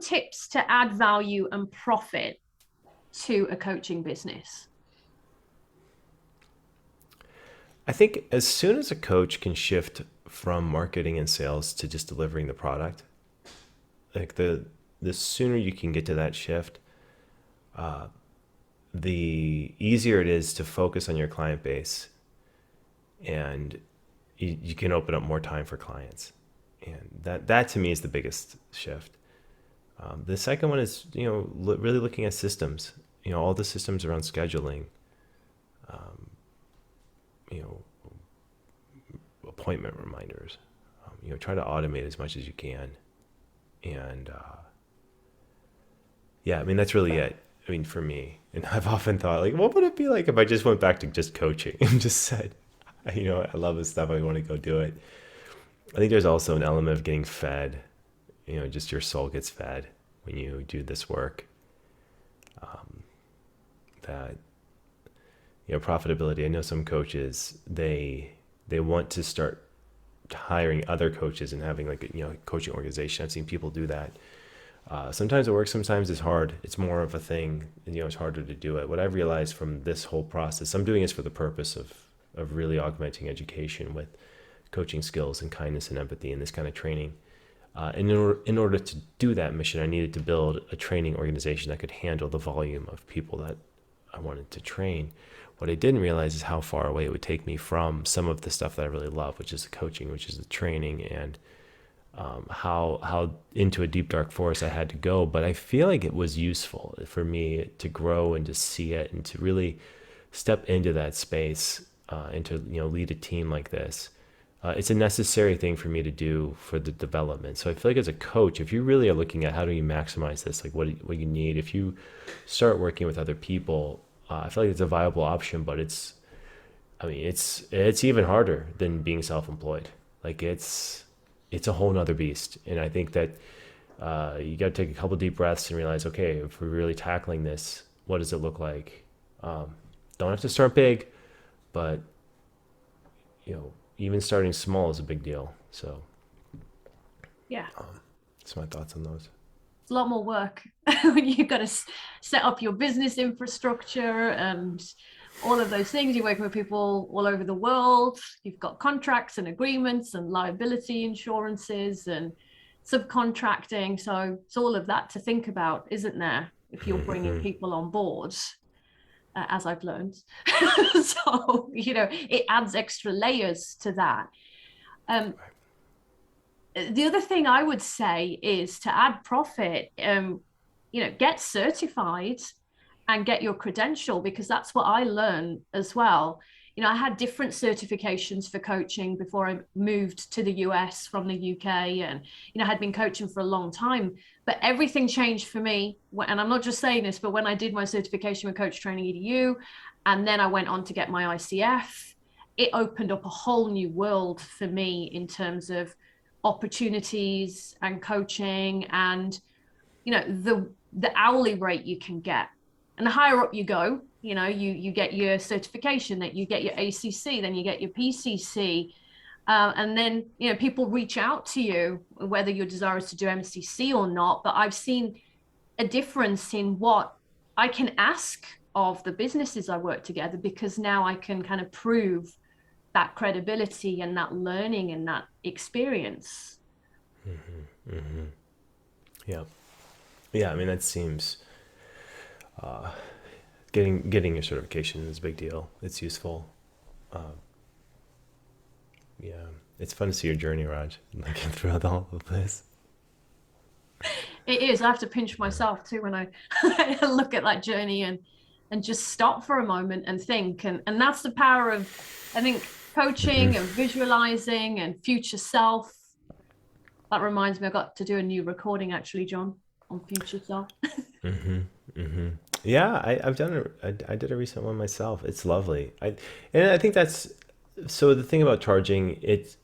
tips to add value and profit to a coaching business? I think as soon as a coach can shift from marketing and sales to just delivering the product, like the sooner you can get to that shift, the easier it is to focus on your client base, and you can open up more time for clients. And that to me is the biggest shift. The second one is, really looking at systems, all the systems around scheduling, you know, appointment reminders, try to automate as much as you can. And yeah, I mean, that's really it. I mean, for me, and I've often thought, like, what would it be like if I just went back to just coaching and just said, I love this stuff, I want to go do it. I think there's also an element of getting fed, just your soul gets fed when you do this work. That, profitability. I know some coaches, they want to start hiring other coaches and having like a coaching organization. I've seen people do that. Sometimes it works, sometimes it's hard. It's more of a thing, it's harder to do it. What I've realized from this whole process, I'm doing this for the purpose of really augmenting education with coaching skills and kindness and empathy and this kind of training. And in order to do that mission, I needed to build a training organization that could handle the volume of people that I wanted to train. What I didn't realize is how far away it would take me from some of the stuff that I really love, which is the coaching, which is the training, and how into a deep dark forest I had to go. But I feel like it was useful for me to grow and to see it and to really step into that space and to lead a team like this. It's a necessary thing for me to do for the development. So I feel like as a coach, if you really are looking at how do you maximize this, like what you need, if you start working with other people, I feel like it's a viable option. But it's even harder than being self-employed. Like it's a whole nother beast. And I think that you got to take a couple deep breaths and realize, okay, if we're really tackling this, what does it look like? Don't have to start big, but even starting small is a big deal. So Yeah. That's my thoughts on those. It's a lot more work when you've got to set up your business infrastructure and all of those things. You're working with people all over the world. You've got contracts and agreements and liability insurances and subcontracting. So it's all of that to think about, isn't there? If you're bringing people on board, as I've learned. So, it adds extra layers to that. The other thing I would say is to add profit, get certified and get your credential, because that's what I learned as well. I had different certifications for coaching before I moved to the US from the UK, and, I had been coaching for a long time, but everything changed for me. And I'm not just saying this, but when I did my certification with Coach Training EDU, and then I went on to get my ICF, it opened up a whole new world for me in terms of opportunities and coaching and, the hourly rate you can get. And the higher up you go, you get your certification, that you get your ACC, then you get your PCC. And then, people reach out to you, whether your desire is to do MCC or not. But I've seen a difference in what I can ask of the businesses I work together, because now I can kind of prove that credibility and that learning and that experience. Yeah. Yeah. I mean, that seems, getting your certification is a big deal. It's useful. Yeah. It's fun to see your journey, Raj, like throughout all of this. It is. I have to pinch myself too when I look at that journey and just stop for a moment and think. And that's the power of, I think, coaching and visualizing and future self. That reminds me, I got to do a new recording actually, John, on future self. Yeah, I've done it. I did a recent one myself. It's lovely. And I think that's, so the thing about charging, it's,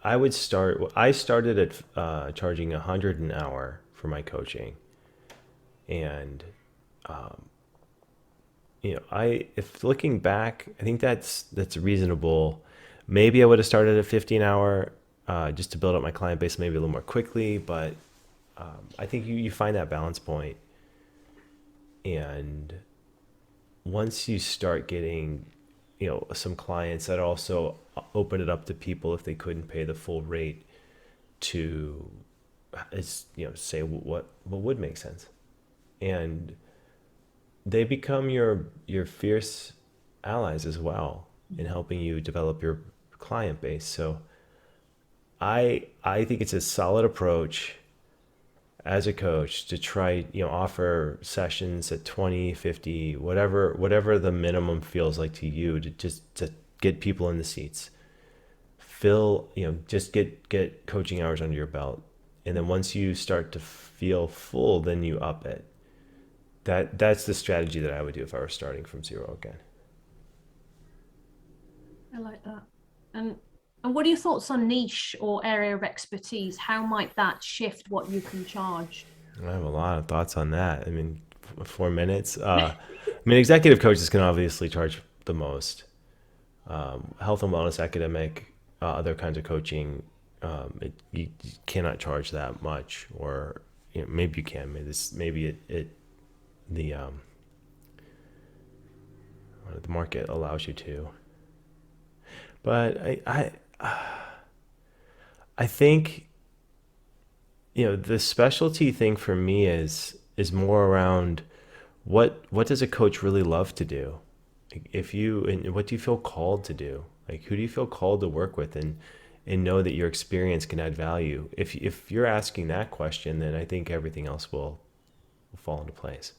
I started at charging $100 an hour for my coaching. And, if looking back, I think that's reasonable. Maybe I would have started at $50 an hour, just to build up my client base maybe a little more quickly, but I think you find that balance point, and once you start getting, some clients that also open it up to people if they couldn't pay the full rate to, say what would make sense, and they become your fierce allies as well in helping you develop your client base. So I think it's a solid approach as a coach to try, offer sessions at 20, 50, whatever the minimum feels like to you, to just to get people in the seats, fill, just get coaching hours under your belt. And then once you start to feel full, then you up it. That's the strategy that I would do if I were starting from zero again. I like that. And and what are your thoughts on niche or area of expertise? How might that shift what you can charge? I have a lot of thoughts on that. I mean, 4 minutes. Executive coaches can obviously charge the most. Health and wellness, academic, other kinds of coaching, you cannot charge that much, or maybe you can. Maybe it the the market allows you to. But I think the specialty thing for me is more around what does a coach really love to do? Like, if you and what do you feel called to do? Like, who do you feel called to work with, and know that your experience can add value? If you're asking that question, then I think everything else will fall into place.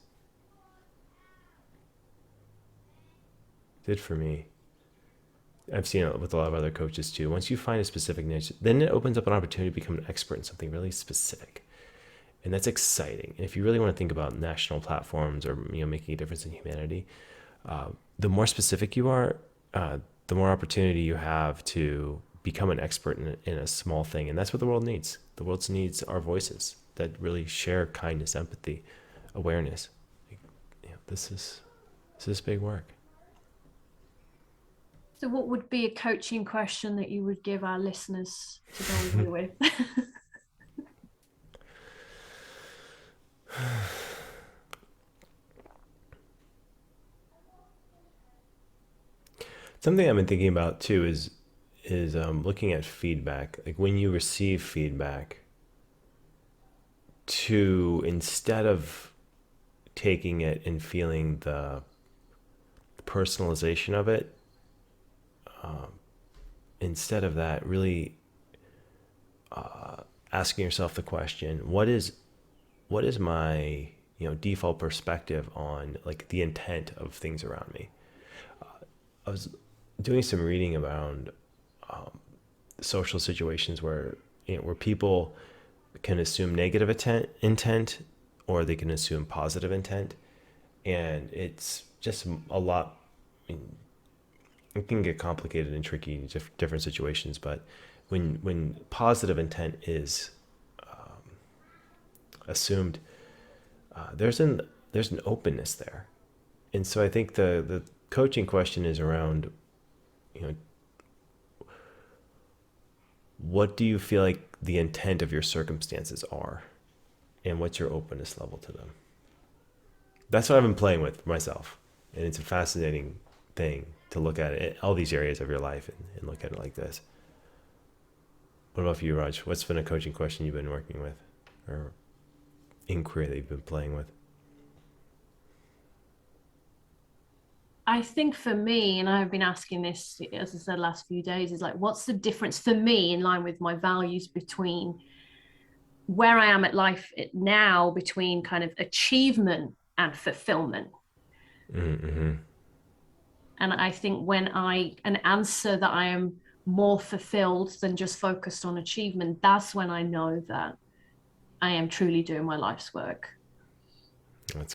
It did for me. I've seen it with a lot of other coaches too. Once you find a specific niche, then it opens up an opportunity to become an expert in something really specific, and that's exciting. And if you really want to think about national platforms, or making a difference in humanity, the more specific you are, the more opportunity you have to become an expert in a small thing. And that's what the world needs. The world needs our voices that really share kindness, empathy, awareness. This is big work. So, what would be a coaching question that you would give our listeners to go away with? Something I've been thinking about too is looking at feedback. Like, when you receive feedback, to, instead of taking it and feeling the personalization of it, instead of that, really asking yourself the question, what is my default perspective on, like, the intent of things around me. I was doing some reading around social situations where people can assume negative intent, or they can assume positive intent, and it's just a lot. It can get complicated and tricky in different situations, but when positive intent is assumed, there's an openness there. And so I think the coaching question is around, what do you feel like the intent of your circumstances are, and what's your openness level to them? That's what I've been playing with myself, and it's a fascinating thing to look at it, all these areas of your life, and look at it like this. What about for you, Raj? What's been a coaching question you've been working with, or inquiry that you've been playing with? I think for me, and I've been asking this, as I said, last few days, is like, what's the difference for me in line with my values between where I am at life now, between kind of achievement and fulfillment? Mm-hmm. And I think an answer that I am more fulfilled than just focused on achievement, that's when I know that I am truly doing my life's work. That's